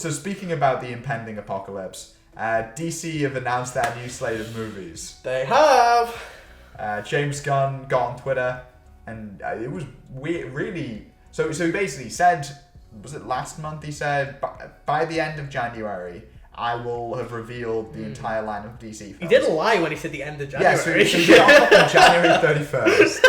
So speaking about the impending apocalypse, DC have announced their new slate of movies. They have. James Gunn got on Twitter, and it was weird, really. So he basically said, was it last month? He said, by the end of January, I will have revealed the entire line of DC films. He didn't lie when he said the end of January. Yeah, so he got up on January 31st.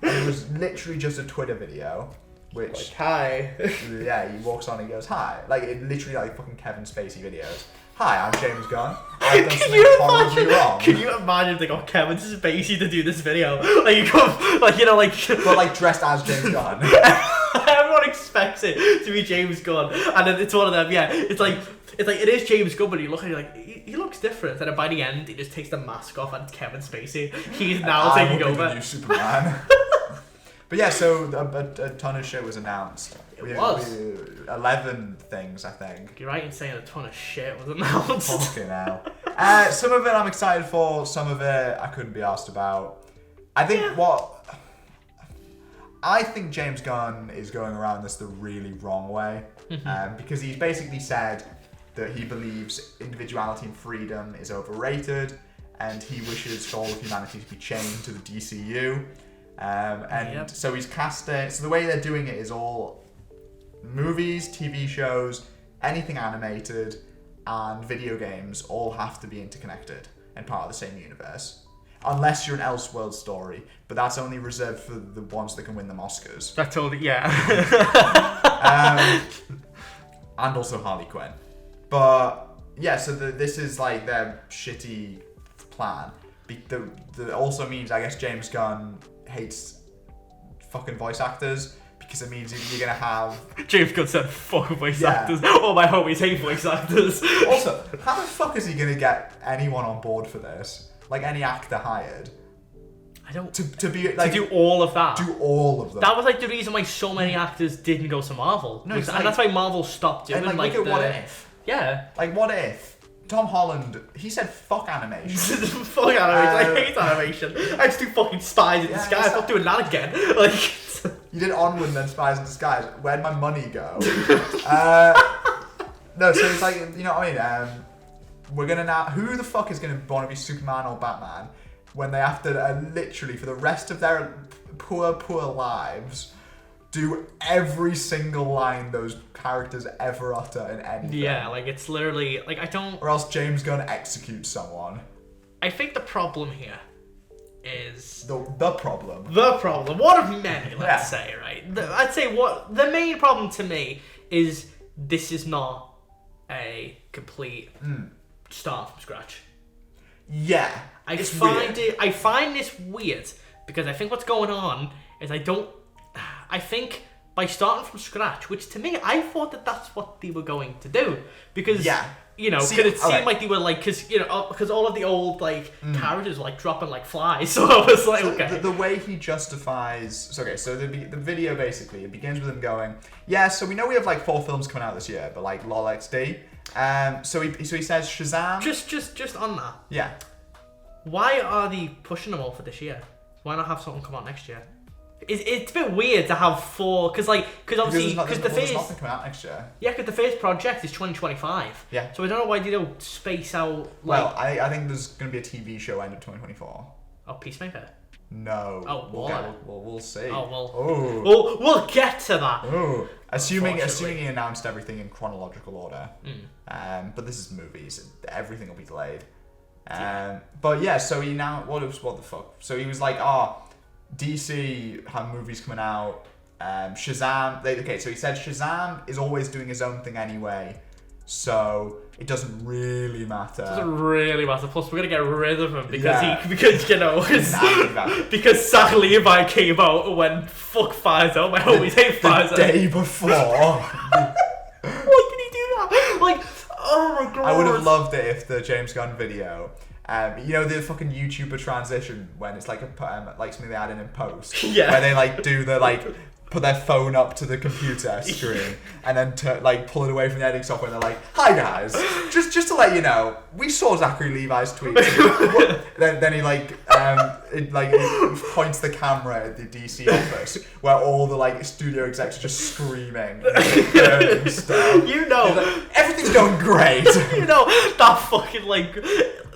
And it was literally just a Twitter video, which... Like, hi. Yeah, he walks on and he goes, hi. Like, it literally like fucking Kevin Spacey videos. Hi, I'm James Gunn. I've done something horribly wrong. Can you imagine if they got Kevin Spacey to do this video? Like, you come, like, you know, like... But, like, dressed as James Gunn. Everyone expects it to be James Gunn. And then it's one of them, yeah. It's like, it is James Gunn, but you look at it like, he looks different. And then by the end, he just takes the mask off and it's Kevin Spacey. He's now taking over. The new Superman. But yeah, so a ton of shit was announced. It was. 11 things, I think. You're right in saying a ton of shit was announced. Fucking hell. Some of it I'm excited for, some of it I couldn't be asked about. I think I think James Gunn is going around this the really wrong way. Because he's basically said that he believes individuality and freedom is overrated, and he wishes for all of humanity to be chained to the DCU. So he's casting. So the way they're doing it is all movies, TV shows, anything animated, and video games all have to be interconnected and part of the same universe. Unless you're an Elseworld story, but that's only reserved for the ones that can win them Oscars. That's all. Yeah. And also Harley Quinn. But yeah, so this is like their shitty plan. That also means, I guess, James Gunn hates fucking voice actors, because it means you're gonna have... James Gunn said, fuck voice actors. All my homies hate voice actors. Also, how the fuck is he gonna get anyone on board for this? Like, any actor hired? I don't... To be, like... To do all of that. Do all of them. That was, like, the reason why so many actors didn't go to Marvel. No, and like, that's why Marvel stopped doing, and, like, look at What If? Yeah. Like, What If? Tom Holland, he said fuck animation. Fuck animation. I hate animation. I just do fucking Spies in Disguise. I'm not doing that again. Like... You did Onward and then Spies in Disguise. Where'd my money go? No, so it's like, you know what I mean? We're gonna now... Who the fuck is gonna want to be Superman or Batman when they have to literally, for the rest of their poor lives, do every single line those characters ever utter in anything? Yeah, like, it's literally... Like, I don't... Or else James Gunn executes someone. I think the problem here is... The problem. The problem. One of many, let's say, right? I'd say what... The main problem to me is this is not a complete start from scratch. Yeah. I find this weird because I think what's going on is I think by starting from scratch, which to me, I thought that that's what they were going to do. Because, you know, because it seemed like they were like, because all of the old, like, characters were, like, dropping like flies. So I was like, okay. The way he justifies... So the video, basically, it begins with him going, yeah, so we know we have, like, 4 films coming out this year, but, like, lol XD. So he says Shazam... Just on that. Yeah. Why are they pushing them all for this year? Why not have something come out next year? It's a bit weird to have 4, because obviously there's nothing coming out next year. Yeah, because the first project is 2025. Yeah. So I don't know why they don't space out. Well, I think there's going to be a TV show end of 2024. Oh, Peacemaker. No. Oh, we'll see. Oh well. Oh. Well, we'll get to that. Oh. Assuming he announced everything in chronological order. But this is movies. Everything will be delayed. But yeah, so he now what the fuck? So he was like, DC have movies coming out. Shazam. So he said Shazam is always doing his own thing anyway, so it doesn't really matter. Plus, we're gonna get rid of him because Zach Levi came out when fuck Pfizer. My homies hate Pfizer. The day before. Why did he do that? Like, oh my god. I would have loved it if the James Gunn video. You know the fucking YouTuber transition when it's like like something they add in post, where they like do the like put their phone up to the computer screen and then like pull it away from the editing software. And they're like, "Hi guys, just to let you know, we saw Zachary Levi's tweet." then he like it points the camera at the DC office where all the like studio execs are just screaming and burning stuff. You know, like, everything's going great. You know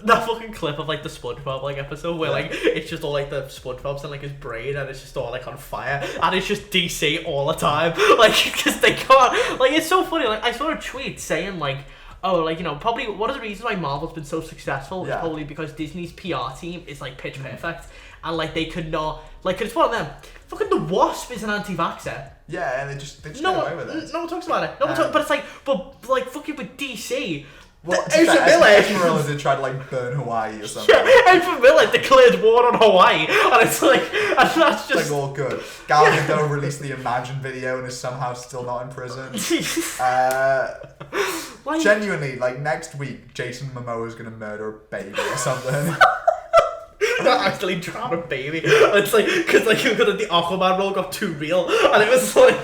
that fucking clip of like the SpongeBob like episode where like it's just all like the SpongeBob's in like his brain and it's just all like on fire and it's just DC all the time, like because they can't, like it's so funny. Like I saw a tweet saying like, oh, like, you know, probably one of the reasons why Marvel's been so successful is probably because Disney's PR team is like pitch perfect and like they could not, like, 'cause it's one of them. Fucking the Wasp is an anti-vaxxer. Yeah, and they just no get one, away with it. No one talks about it. No one talks, but it's like, but like fucking with DC. Well, Ezra did try to like burn Hawaii or something. Yeah, Ezra Miller declared war on Hawaii, and it's like, and that's just like all good. Gal Gadot released the Imagine video and is somehow still not in prison. like, Genuinely, like next week, Jason Momoa is gonna murder a baby or something. not actually drown a baby. It's like because like the Aquaman role got too real, and it was like.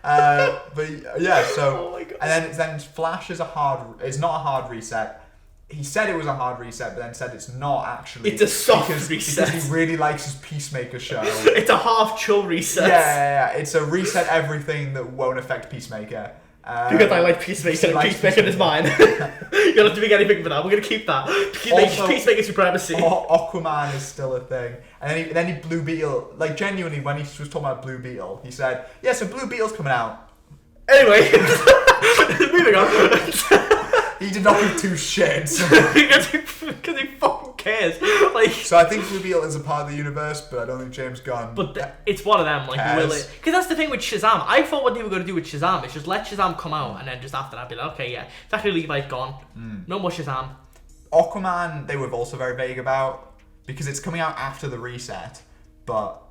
But yeah, so oh my God. and then Flash is it's not a hard reset. He said it was a hard reset, but then said it's not actually. It's a soft reset because he really likes his Peacemaker show. It's a half chill reset. Yeah. It's a reset everything that won't affect Peacemaker. Because I like Peacemaker and Peacemaker is mine. You don't have to make anything for that. We're gonna keep that. Peacemaker supremacy. Aquaman is still a thing. And then he Blue Beetle, like genuinely when he was talking about Blue Beetle, he said, yeah, so Blue Beetle's coming out. Anyway, moving on. He did not give two shits. Because he fucking cares. Like, so I think Blue Beetle is a part of the universe, but I don't think James Gunn. But it's one of them, like, will it? Because that's the thing with Shazam. I thought what they were going to do with Shazam is just let Shazam come out, and then just after that be like, okay, yeah, it's actually Levi's gone. No more Shazam. Aquaman, they were also very vague about, because it's coming out after the reset, but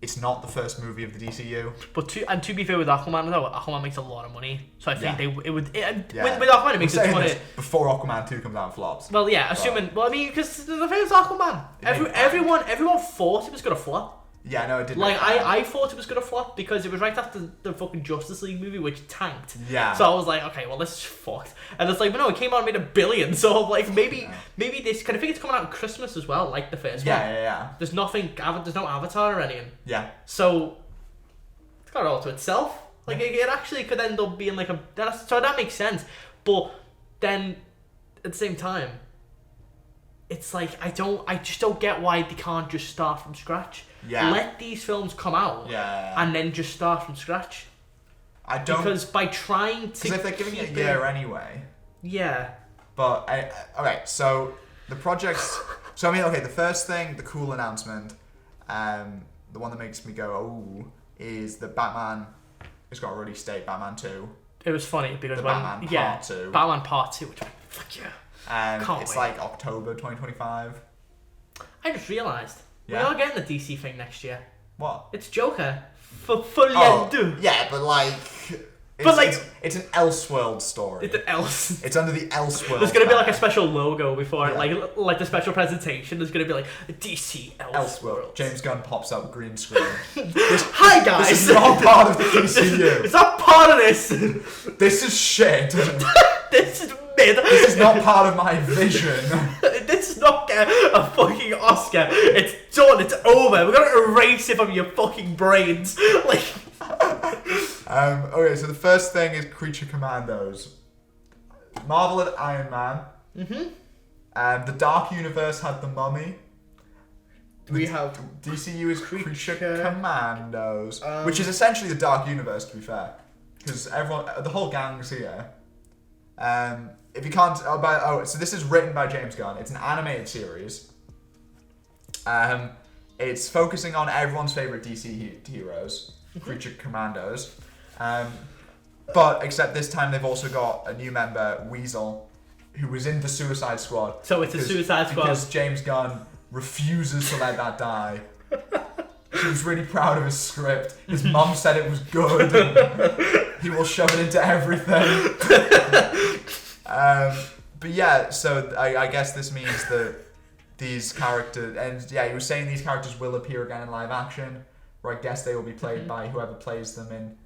it's not the first movie of the DCU. But to be fair with Aquaman though, Aquaman makes a lot of money, so I think with Aquaman it makes a ton of before Aquaman 2 comes out and flops. Well, yeah, assuming. Well, I mean, because the thing is Aquaman, everyone thought it was gonna flop. Yeah, no, it didn't. Like I thought it was gonna flop because it was right after the fucking Justice League movie, which tanked. Yeah. So I was like, okay, well, this is fucked. And it's like, but no, it came out and made $1 billion. So like maybe this. Cause I think it's coming out at Christmas as well, like the first one. Yeah. There's nothing. There's no Avatar or anything. Yeah. So it's got it all to itself. Like it actually could end up being like so that makes sense. But then at the same time, it's like I just don't get why they can't just start from scratch. Yeah. Let these films come out. Yeah. And then just start from scratch. I don't. Because by trying to. Because if they're giving it a year anyway. Yeah. But okay, so the projects. So I mean, okay, the first thing, the cool announcement, the one that makes me go oh, is that Batman has got a release date. Batman 2. It was funny because Batman Part 2. Batman Part 2. Which, fuck yeah. It's like October 2025. I just realised. Yeah. We are getting the DC thing next year. What? It's Joker. For yeah, but like... It's an Elseworld story. It's an else. It's under the Elseworld. There's gonna be like a special logo before it, like the special presentation. There's gonna be like a DC Elseworld. James Gunn pops up green screen. Hi guys. This is not part of the DCU. It's not part of this. This is shit. This is mid. This is not part of my vision. This is not get a fucking Oscar. It's done. It's over. We're gonna erase it from your fucking brains. Like. Okay, so the first thing is Creature Commandos. Marvel had Iron Man. The Dark Universe had the Mummy. We have DCU is Creature Commandos, which is essentially the Dark Universe, to be fair, because the whole gang's here. If you can't, so this is written by James Gunn. It's an animated series. It's focusing on everyone's favorite DC heroes, Creature Commandos. But except this time they've also got a new member, Weasel, who was in the Suicide Squad. So it's a Suicide Squad. Because James Gunn refuses to let that die. He was really proud of his script. His mum said it was good. He will shove it into everything. But yeah, so I guess this means that these characters, and yeah, he was saying these characters will appear again in live action, where I guess they will be played by whoever plays them in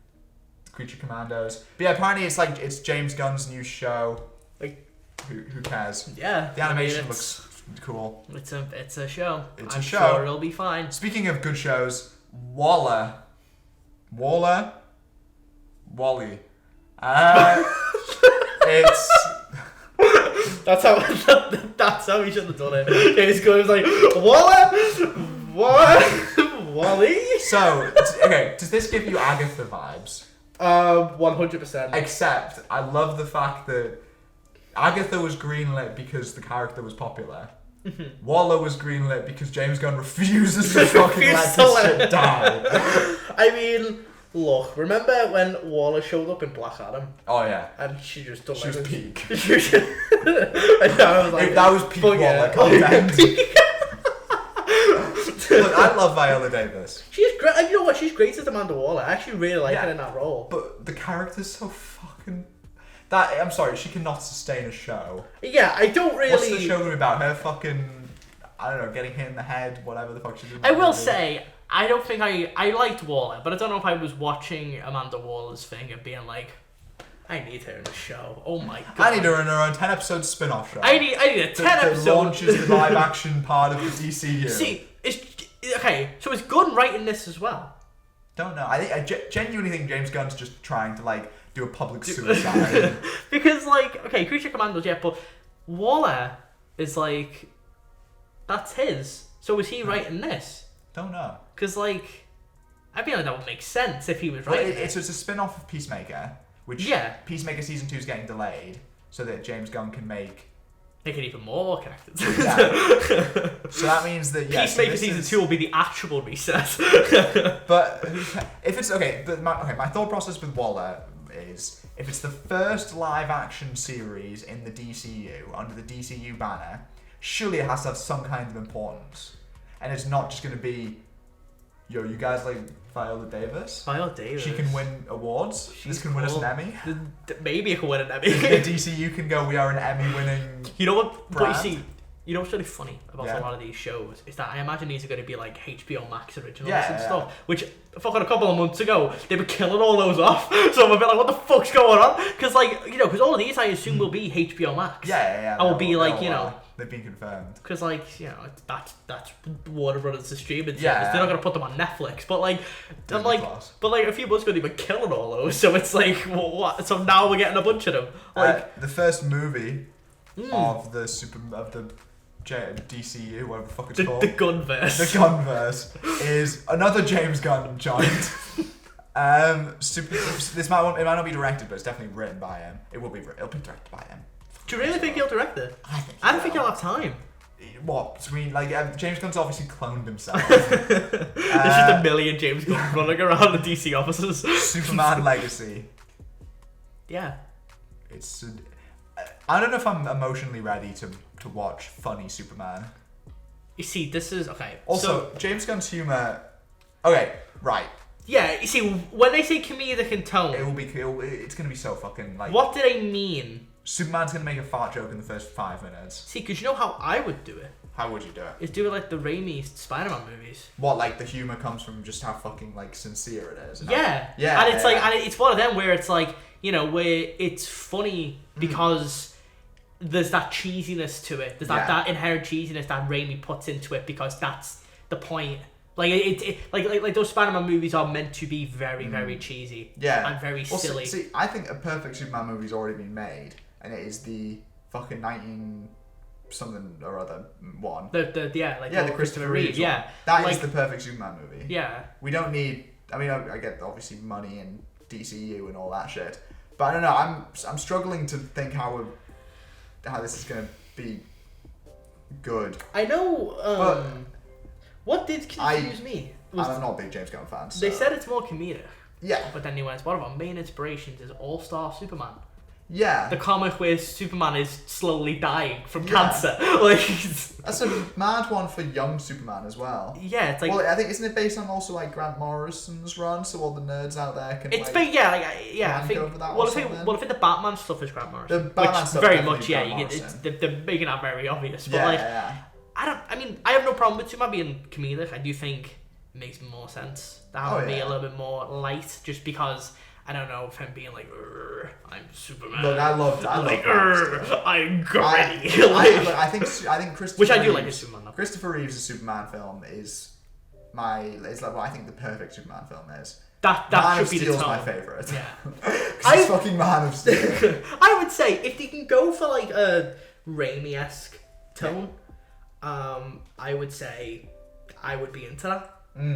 Creature Commandos. But yeah, apparently it's James Gunn's new show. Like, who cares? Yeah. The animation looks Cool. It's a show. It's I'm a show. sure it'll be fine. Speaking of good shows, Wally. It's That's how he should have done it. James Gunn was like, Wally. so okay. Does this give you Agatha vibes? 100%. Except I love the fact that Agatha was greenlit because the character was popular. Waller was greenlit because James Gunn refuses to fucking let this shit die. I mean, look, remember when Waller showed up in Black Adam? Oh yeah. And she just done She was peak. and I was like, That was peak Waller content. Look, I love Viola Davis. She's great. You know what? She's great as Amanda Waller. I actually really like her in that role. But the character's so fucking... I'm sorry, she cannot sustain a show. Yeah, I don't really... What's the show gonna be about? Her fucking... I don't know, getting hit in the head, whatever the fuck she's doing. I will say, I don't think I liked Waller, but I don't know if I was watching Amanda Waller's thing and being like, I need her in a show. Oh my god. I need her in her own 10-episode spin-off show. I need a 10 episode... That launches the live-action part of the DCU. See, so is Gunn writing this as well? Don't know. I genuinely think James Gunn's just trying to, like, do a public suicide. Because, like, okay, Creature Commandos, yeah, but Waller is like, that's his. So is he writing this? Don't know. Because, like, I feel like that would make sense if he was Well, writing it's a spin-off of Peacemaker, which Peacemaker Season 2 is getting delayed so that James Gunn can make it even more connected. Yeah. So that means that Peacemaker Season 2 will be the actual reset. But if it's okay, my thought process with Waller is if it's the first live action series in the DCU under the DCU banner, surely it has to have some kind of importance, and it's not just going to be, yo, you guys like Viola Davis? Viola Davis. She can win awards. This can win us an Emmy. Maybe it can win an Emmy. The DCU can go, we are an Emmy-winning. You know what? Brand. But you see, you know what's really funny about a lot of these shows is that I imagine these are going to be like HBO Max originals and stuff. Which, fucking a couple of months ago, they were killing all those off. So I'm a bit like, what the fuck's going on? Because, like, you know, because all of these I assume will be HBO Max. Yeah. I will be like, you know. They've been confirmed. Because, like, you know, that's Warner Brothers the streaming service. They're not going to put them on Netflix. But, like, I'm like, a few months ago they were killing all those. So it's like, well, what? So now we're getting a bunch of them. Like, the first movie of the DCU, whatever the fuck it's called. The Gunverse. The Gunverse is another James Gunn joint. It might not be directed, but it's definitely written by him. It'll be directed by him. Do you really think he'll direct it? I don't think he'll have time. What? I mean, like, James Gunn's obviously cloned himself. There's just a million James Gunn running around the DC offices. Superman Legacy. Yeah. I don't know if I'm emotionally ready to watch funny Superman. You see, this is... Okay. Also, James Gunn's humor... Okay, right. Yeah, you see, when they say comedic in tone... It's going to be so fucking, like... What do they mean? Superman's going to make a fart joke in the first 5 minutes. See, because you know how I would do it? How would you do it? Is do it like the Raimi Spider-Man movies. What, like the humor comes from just how fucking, like, sincere it is? Yeah. And it's like, and it's one of them where it's like, you know, where it's funny because there's that cheesiness to it. There's that inherent cheesiness that Raimi puts into it because that's the point. Like like those Spider-Man movies are meant to be very, very cheesy. Yeah. And very silly. See, I think a perfect Superman movie's already been made, and it is the fucking 19 something or other one. The Christopher Reeve. Yeah. That is the perfect Superman movie. Yeah. We don't need. I mean, I get obviously money and DCU and all that shit, but I don't know. I'm struggling to think how this is gonna be good. I know. What did confuse me? I'm not a big James Gunn fan. So. They said it's more comedic. Yeah. But then he went, one of our main inspirations is All-Star Superman. Yeah. The comic where Superman is slowly dying from cancer. Like, that's a mad one for young Superman as well. Yeah, it's like... Well, I think, isn't it based on also, like, Grant Morrison's run, so all the nerds out there can, I think... Well, I think the Batman stuff is Grant Morrison. The Batman stuff very much, they're making that very obvious. But, I have no problem with Superman being comedic. I do think it makes more sense to have it be a little bit more light, just because I don't know if him being like, I'm Superman. Look, I love like, that. I'm gritty. I think Christopher which I do Reeves, like his Superman. Though. Christopher Reeves' Superman film is like what I think the perfect Superman film is. That Man should of be Steel's the my tone. favourite. Yeah. He's fucking Man of Steel. I would say if they can go for like a Raimi-esque tone, I would say I would be into that.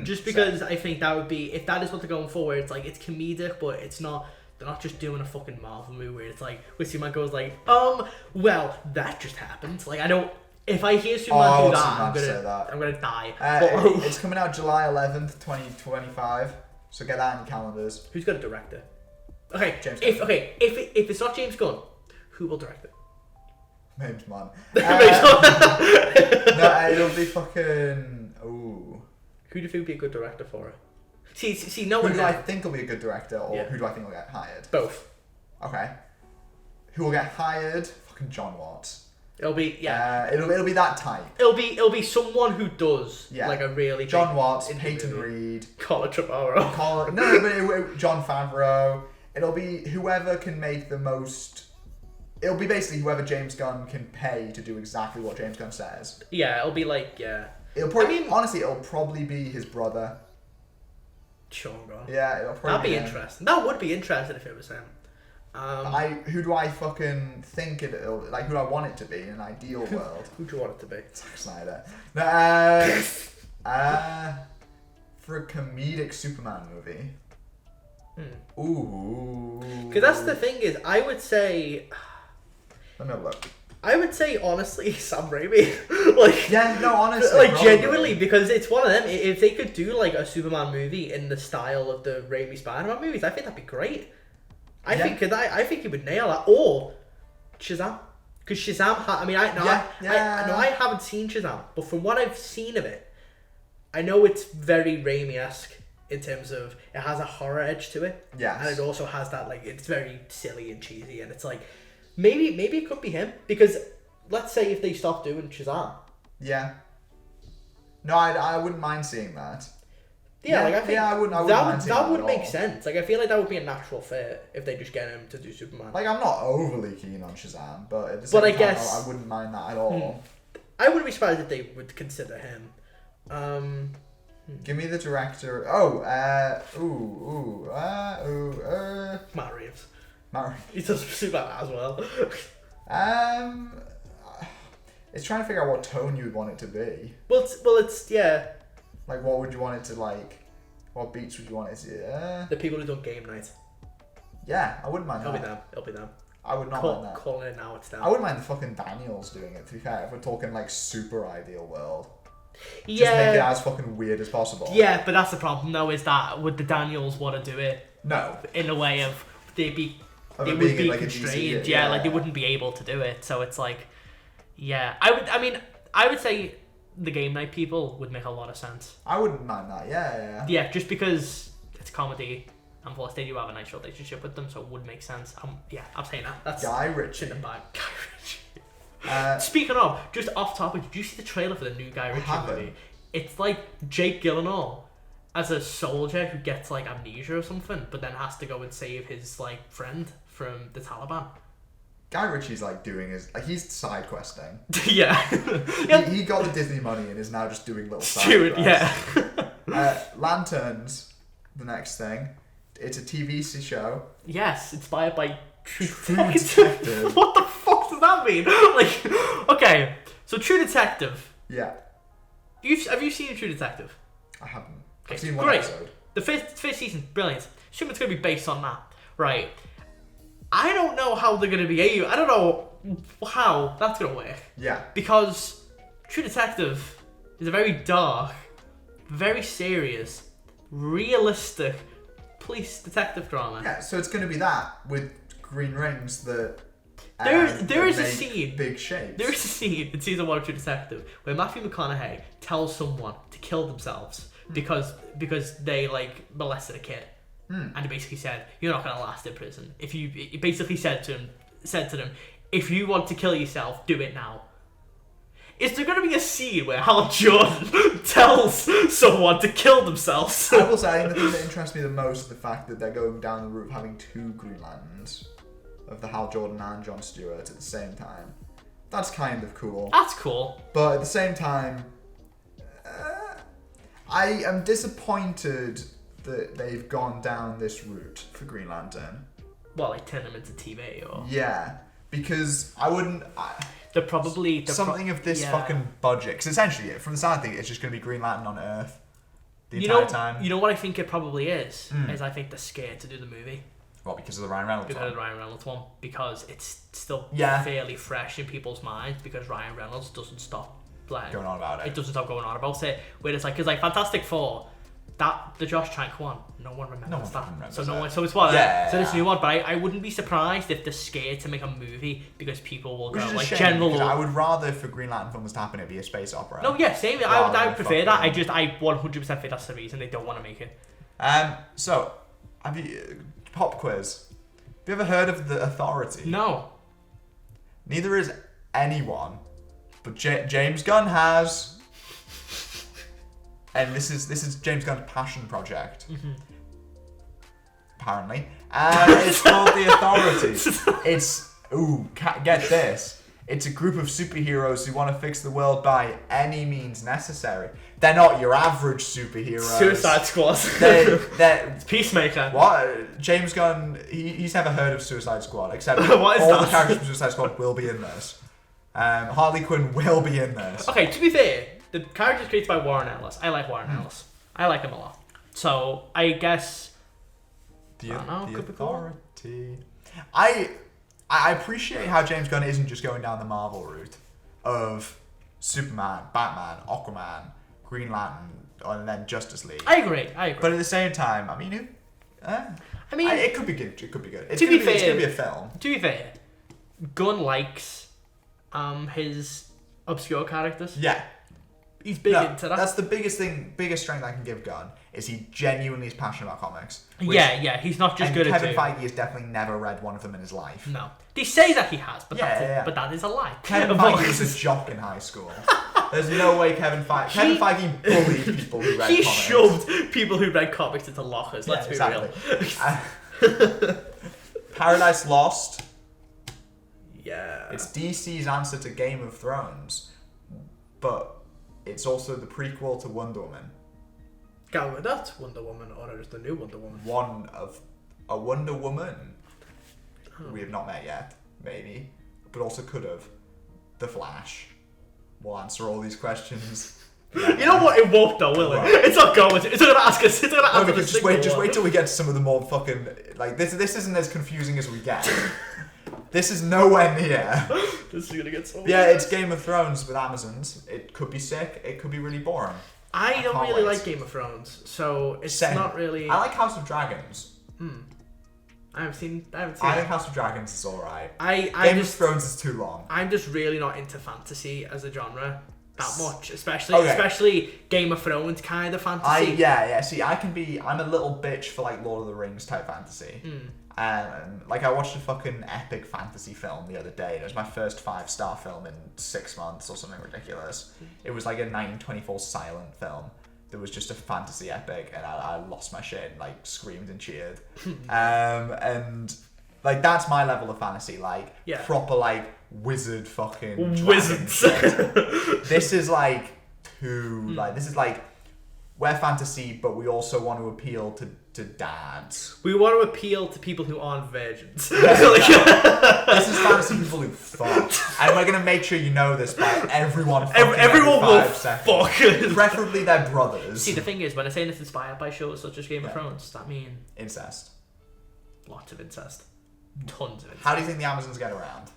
Just because I think that would be, if that is what they're going for, where it's like it's comedic, but it's not. They're not just doing a fucking Marvel movie where it's like, where Superman goes like, well, that just happened. Like I don't. If I hear Superman do that, I'm gonna die. It's coming out July 11th, 2025. So get that in your calendars. Who's got a director? Okay, James if Gunn. if it's not James Gunn, who will direct it? James Mann. No, No, it'll be fucking. Ooh. Who do you think would be a good director for it? See, no Who one. do I think will be a good director, or Yeah. who do I think will get hired? Both. Okay. Who will get hired? Fucking John Watts. It'll be It'll be that type. It'll be someone who does like a really John big Watts, indie Peyton movie. Reed, Colin Trevorrow. John Favreau. It'll be whoever can make the most. It'll be basically whoever James Gunn can pay to do exactly what James Gunn says. Yeah, it'll be like It'll probably honestly it'll probably be his brother. Sean Gunn. Yeah, it'll probably That'd be him. interesting. That would be interesting if it was him. Who do I fucking think it'll like? Who do I want it to be in an ideal world? Who do you want it to be? Zack Snyder. For a comedic Superman movie. Ooh. Because that's the thing is, I would say. Let me have a look. I would say honestly, Sam Raimi. Like yeah, no, honestly, like probably. genuinely, because it's one of them. If they could do like a Superman movie in the style of the Raimi Spider-Man movies, I think that'd be great. I think he would nail that. Or Shazam, because Shazam. I haven't seen Shazam, but from what I've seen of it, I know it's very Raimi-esque in terms of it has a horror edge to it. Yes. And it also has that like it's very silly and cheesy, and it's like maybe it could be him, because let's say if they stop doing Shazam. Yeah. No, I wouldn't mind seeing that. Yeah, like I think I wouldn't mind seeing that would at make all. sense. Like I feel like that would be a natural fit if they just get him to do Superman. Like I'm not overly keen on Shazam, but at the same I time, guess I wouldn't mind that at all. I wouldn't be surprised if they would consider him. Give me the director. Matt Reeves. Matt Reeves. He does Superman as well. It's trying to figure out what tone you would want it to be. Well, it's yeah. Like, what would you want it to like? What beats would you want it to? The people who done Game Night. Yeah, I wouldn't mind It'll that. be them. It'll be them. I would not mind that. Calling it now. It's them. I wouldn't mind the fucking Daniels doing it. To be fair, if we're talking like super ideal world, Yeah. just make it as fucking weird as possible. Yeah, but that's the problem though. Is that would the Daniels want to do it No. in a way of they would be like a constrained? DC, Yeah, like they wouldn't be able to do it. So it's like, yeah, I would say the Game Night people would make a lot of sense. I wouldn't mind that. Yeah. Yeah, just because it's comedy, and plus they do have a nice relationship with them, so it would make sense. I'm saying that. That's Guy Ritchie. in the bag. Guy Ritchie. Speaking of, just off topic, did you see the trailer for the new Guy Ritchie movie? It's like Jake Gyllenhaal as a soldier who gets like amnesia or something, but then has to go and save his like friend from the Taliban. Guy Ritchie's like doing he's side questing. Yeah. He got the Disney money and is now just doing little side quests. Yeah. Lanterns, the next thing. It's a TV show. Yes, inspired by True Detective. What the fuck does that mean? Like, okay, so True Detective. Yeah. Have you seen True Detective? I haven't. Okay, I've seen one great. episode. The first season, brilliant. Assume it's going to be based on that. Right. I don't know how they're going to be able... I don't know how that's going to work. Yeah. Because True Detective is a very dark, very serious, realistic police detective drama. Yeah, so it's going to be that with green rings that... There is a scene. Big shapes. There is a scene in season 1 of True Detective where Matthew McConaughey tells someone to kill themselves because they like molested a kid, and he basically said, "You're not gonna last in prison." He basically said to them, "If you want to kill yourself, do it now." is there going to be a scene where Hal Jordan tells someone to kill themselves? I will say, I think the thing that interests me the most is the fact that they're going down the route of having 2 Green Lanterns, of the Hal Jordan and John Stewart at the same time. That's kind of cool. That's cool. But at the same time, I am disappointed that they've gone down this route for Green Lantern. Well, like turn them into TV or... Yeah, because I wouldn't... They're probably... something of this fucking budget. Because essentially, from the sound of it, it's just going to be Green Lantern on Earth the entire time. You know what I think it probably is? Is I think they're scared to do the movie. Well, because of the Ryan Reynolds Because one. of the Ryan Reynolds one. Because it's still Yeah. fairly fresh in people's minds. Because Ryan Reynolds doesn't stop Going on about it. It doesn't stop going on about it. Where it's like... Because like Fantastic Four... the Josh Trank one, no one remembers that. So no one. So it's what. So this new one, but I wouldn't be surprised if they're scared to make a movie because people will go Which is like a shame, general. because I would rather for Green Lantern films to happen, it'd be a space opera. No, yeah, same. I Rather would prefer than that. fucking- I 100% think that's the reason they don't want to make it. So, have you pop quiz? Have you ever heard of the Authority? No. Neither is anyone, but James Gunn has. And this is James Gunn's passion project. Apparently, it's called The Authority. It's get this. It's a group of superheroes who want to fix the world by any means necessary. They're not your average superheroes. Suicide Squad. They're It's Peacemaker. what? James Gunn, he's never heard of Suicide Squad, except What is all that? the characters from Suicide Squad will be in this. Harley Quinn will be in this. Okay, to be fair, the character's created by Warren Ellis. I like Warren Ellis. I like him a lot. So I guess The could be cool. Authority. I appreciate how James Gunn isn't just going down the Marvel route of Superman, Batman, Aquaman, Green Lantern, and then Justice League. I agree. But at the same time, I mean, it could be good. It could be good. It's To be gonna be fair- a film. To be fair, Gunn likes his obscure characters. Yeah. He's big into that. That's the biggest strength I can give Gunn, is he genuinely is passionate about comics. Yeah, he's not just And good Kevin at Feige has definitely never read one of them in his life. No. They say that he has, but Yeah. but that is a lie. Kevin Feige was a jock in high school. There's no way Kevin Feige bullied people who read He comics. shoved people who read comics into lockers, let's be real. Paradise Lost. Yeah. It's DC's answer to Game of Thrones, but it's also the prequel to Wonder Woman. Go with that, Wonder Woman, or is the new Wonder Woman? One of a Wonder Woman we have not met yet, maybe, but also could have. The Flash. We'll answer all these questions. You know what? It won't though, will it? Right. It's not going to. It's not going to ask us. It's not going to No, answer because the just single wait one. till we get to some of the more fucking like this. This isn't as confusing as we get. This is nowhere near. This is going to get so Yeah, weird. it's Game of Thrones with Amazons. It could be sick. It could be really boring. I don't can't really wait. like Game of Thrones, so it's Same. not really. I like House of Dragons. I haven't seen I it. think House of Dragons is alright. I Game of just Thrones is too long. I'm just really not into fantasy as a genre that much, especially Okay. especially Game of Thrones kind of fantasy. Yeah. See, I'm a little bitch for like Lord of the Rings type fantasy. Like I watched a fucking epic fantasy film the other day. It was my first 5-star film in 6 months or something ridiculous. It was like a 1924 silent film. There was just a fantasy epic, and I lost my shit and like screamed and cheered. And like that's my level of fantasy, like proper like wizard fucking dragon Wizards. shit. This is like this is like we're fantasy, but we also want to appeal to dads. We want to appeal to people who aren't virgins. This is fantasy people who fuck, and we're gonna make sure you know this by everyone. Everyone will 5 seconds. fuck. Preferably their brothers. See, the thing is, when I say it's inspired by shows such as Game of Thrones, does that mean Incest. lots of incest? Tons of incest. How do you think the Amazons get around?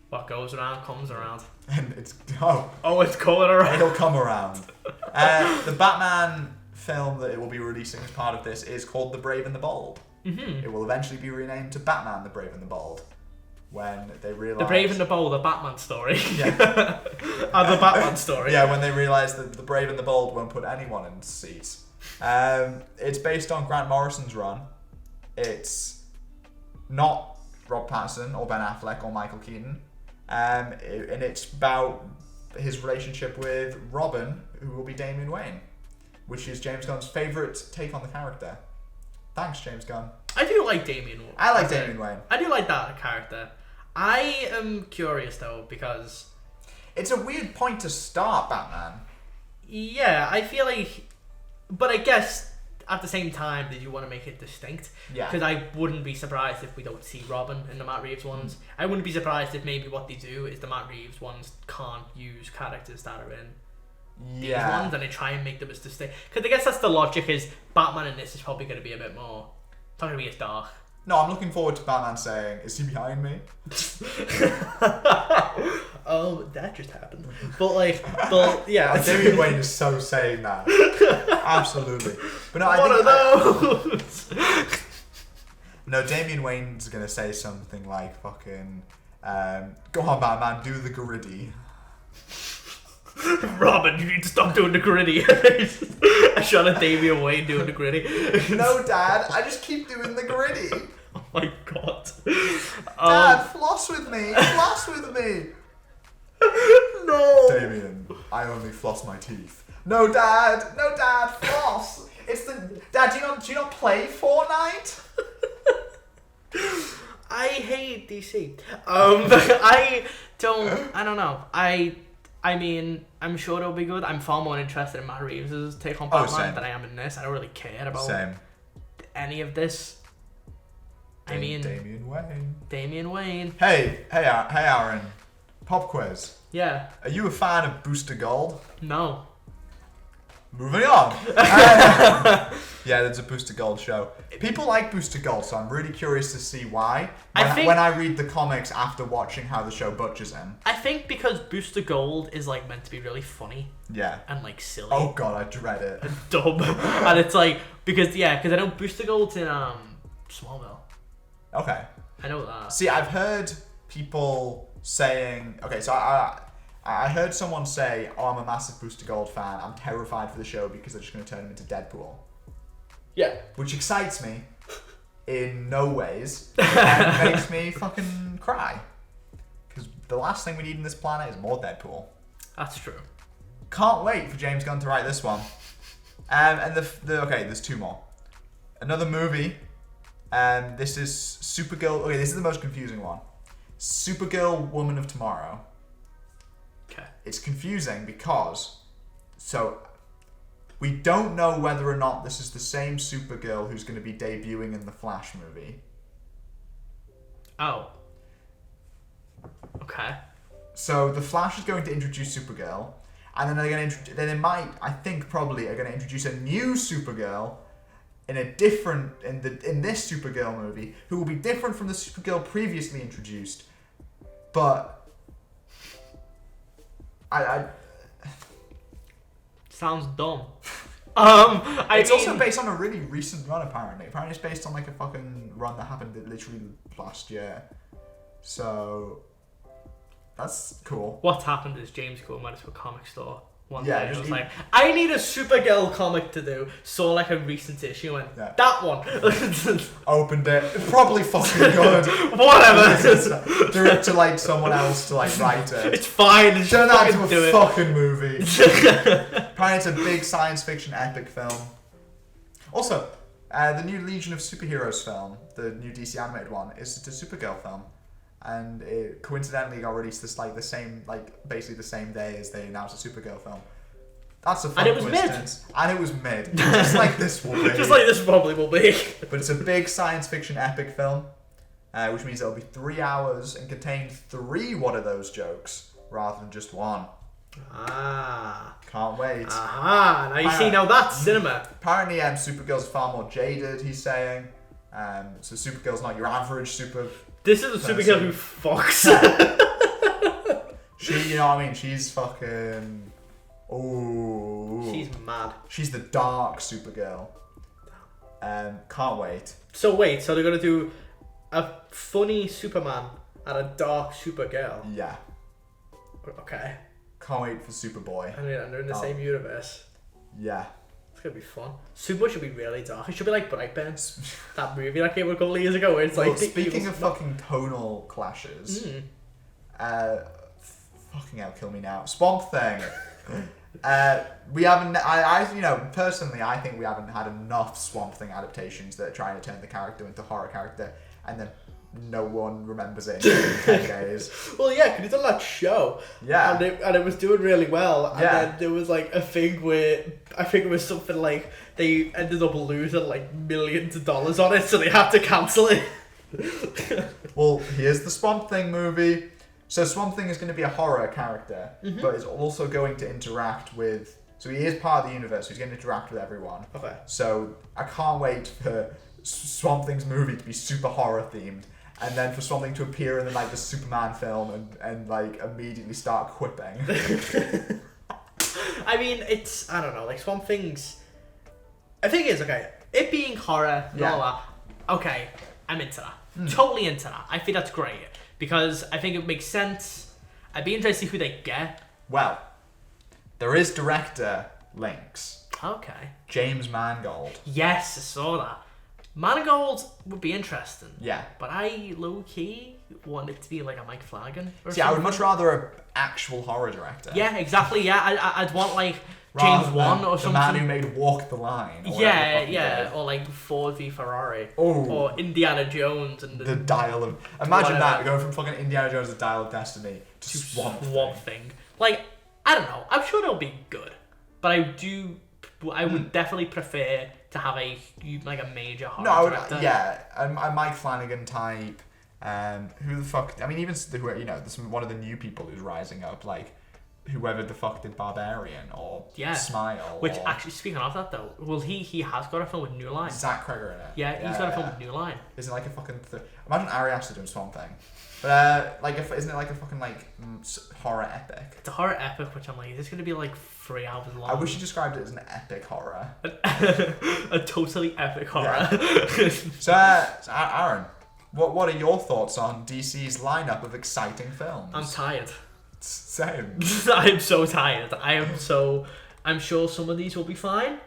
What goes around comes around. And it's It's coming around. it'll come around. The Batman film that it will be releasing as part of this is called The Brave and the Bold. It will eventually be renamed to Batman: The Brave and the Bold when they realize The Brave and the Bold, the Batman story. Yeah. And the Batman story. Yeah, when they realize that The Brave and the Bold won't put anyone in seats. It's based on Grant Morrison's run. It's not Rob Pattinson or Ben Affleck or Michael Keaton. and it's about his relationship with Robin, who will be Damian Wayne, which is James Gunn's favourite take on the character. Thanks, James Gunn. I do like Damian Wayne. I like Damian Wayne. I do like that character. I am curious though, because it's a weird point to start Batman. Yeah, I feel like, but I guess at the same time, did you want to make it distinct? Yeah. Because I wouldn't be surprised if we don't see Robin in the Matt Reeves ones. I wouldn't be surprised if maybe what they do is the Matt Reeves ones can't use characters that are in these ones, and they try and make them as distinct. Because I guess that's the logic, is Batman in this is probably going to be a bit more, it's not going to be as dark. No, I'm looking forward to Batman saying, "Is he behind me?" Oh, that just happened. But yeah. Damian Wayne is so saying that. Absolutely. But no, One of those. No, Damian Wayne's gonna say something like fucking, "Go on, Batman, do the gritty." Robin, you need to stop doing the gritty. I shot at Damian Wayne doing the gritty. No, Dad, I just keep doing the gritty. Oh my god. Dad, floss with me. Floss with me. No. Damien, I only floss my teeth. No, Dad. No, Dad. Floss. It's the Dad. Do you not play Fortnite? I hate DC. I don't know. I mean, I'm sure it'll be good. I'm far more interested in Matt Reeves' take on Batman than I am in this. I don't really care about any of this. I mean, Damian Wayne. Hey, Aaron. Pop quiz. Yeah. Are you a fan of Booster Gold? No. Moving on. Yeah, there's a Booster Gold show. People like Booster Gold, so I'm really curious to see why. When I read the comics after watching how the show butchers him. I think because Booster Gold is like meant to be really funny. Yeah. And like silly. Oh god, I dread it. And dumb. And it's like, because I know Booster Gold's in Smallville. Okay. I know that. See, I've heard people saying, okay, so I heard someone say, "Oh, I'm a massive Booster Gold fan. I'm terrified for the show because they're just going to turn him into Deadpool." Yeah. Which excites me in no ways and makes me fucking cry. Because the last thing we need on this planet is more Deadpool. That's true. Can't wait for James Gunn to write this one. And okay, there's two more. Another movie. This is Supergirl. Okay, this is the most confusing one. Supergirl, Woman of Tomorrow. Okay. It's confusing because, we don't know whether or not this is the same Supergirl who's going to be debuting in the Flash movie. Oh. Okay. So the Flash is going to introduce Supergirl, and then they're going to probably are going to introduce a new Supergirl in this Supergirl movie, who will be different from the Supergirl previously introduced, but I sounds dumb. It's also based on a really recent run, apparently. Apparently it's based on like a fucking run that happened literally last year. So that's cool. What's happened is James went to a comic store one day and was he- like, I need a Supergirl comic to do. Saw like a recent issue and Yeah. that one. Opened it. Probably fucking good. Whatever. Threw it to like someone else to like write it. It's fine. Just Turn that fucking into do a it. fucking movie. Apparently it's a big science fiction epic film. Also, the new Legion of Superheroes film, the new DC animated one, is a Supergirl film. And it coincidentally got released basically the same day as they announced a Supergirl film. That's a fun coincidence. And it was mid. Just like this will be. Just like this probably will be. But it's a big science fiction epic film, which means it'll be 3 hours and contain 3 what are those jokes rather than just one. Ah. Can't wait. Aha. Now you see, now that's cinema. Apparently, Supergirl's far more jaded, he's saying. So Supergirl's not your average super... This is a Supergirl who fucks. She, you know what I mean? She's fucking... Ooh. She's mad. She's the dark Supergirl. Can't wait. So wait, so they're gonna do a funny Superman and a dark Supergirl. Yeah. Okay. Can't wait for Superboy. And they're in the same universe. Yeah. It's gonna be fun. Superboy should be really dark. It should be like Brightburn. That movie that came a couple of years ago where it's Well, like... speaking of fucking tonal clashes, Fucking hell, kill me now. Swamp Thing. We haven't. Personally, I think we haven't had enough Swamp Thing adaptations that are trying to turn the character into a horror character, and then no one remembers it in 10 days. Well, yeah, because he's on that show. Yeah. And it was doing really well. And then there was like a thing where I think it was something like they ended up losing like millions of dollars on it, so they had to cancel it. Well, here's the Swamp Thing movie. So Swamp Thing is going to be a horror character, but is also going to interact with... So he is part of the universe, so he's going to interact with everyone. Okay. So I can't wait for Swamp Thing's movie to be super horror themed, and then for Swamp Thing to appear in the Superman film and like immediately start quipping. I mean, it's... I don't know, like Swamp Thing's... The thing is, okay, it being horror, all that, okay, I'm into that. Totally into that. I think that's great. Because I think it makes sense. I'd be interested to see who they get. Well, there is director links. Okay. James Mangold. Yes, I saw that. Mangold would be interesting. Yeah. But I low-key want it to be like a Mike Flanagan or See, something. I would much rather an actual horror director. Yeah, exactly, yeah. I'd want like James Wan or something. The man who made Walk the Line. Yeah. Or like Ford v Ferrari. Oh. Or Indiana Jones and the Dial of... Imagine that, going from fucking Indiana Jones' The Dial of Destiny to Swamp Thing. Like, I don't know. I'm sure it'll be good. But I would definitely prefer to have a major horror director. A Mike Flanagan type. Who the fuck? I mean, even this one of the new people who's rising up, like whoever the fuck did Barbarian or Smile. Which actually, speaking of that though, well, he has got a film with New Line. Zach Cregger in it. Yeah, he's got a film with New Line. Isn't it like a fucking? Imagine Ari Aster doing Swamp Thing. But isn't it like a fucking horror epic? It's a horror epic, which I'm like, is this gonna be like 3 hours long? I wish you described it as an epic horror. A totally epic horror. Yeah. So, Aaron, what are your thoughts on DC's lineup of exciting films? I'm tired. Same. I'm so tired. I'm sure some of these will be fine.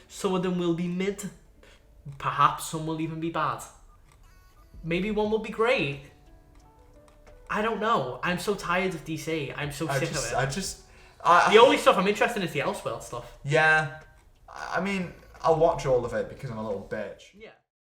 Some of them will be mid. Perhaps some will even be bad. Maybe one will be great. I don't know. I'm so tired of DC. I'm so sick of it. The only stuff I'm interested in is the Elseworld stuff. Yeah. I mean, I'll watch all of it because I'm a little bitch. Yeah.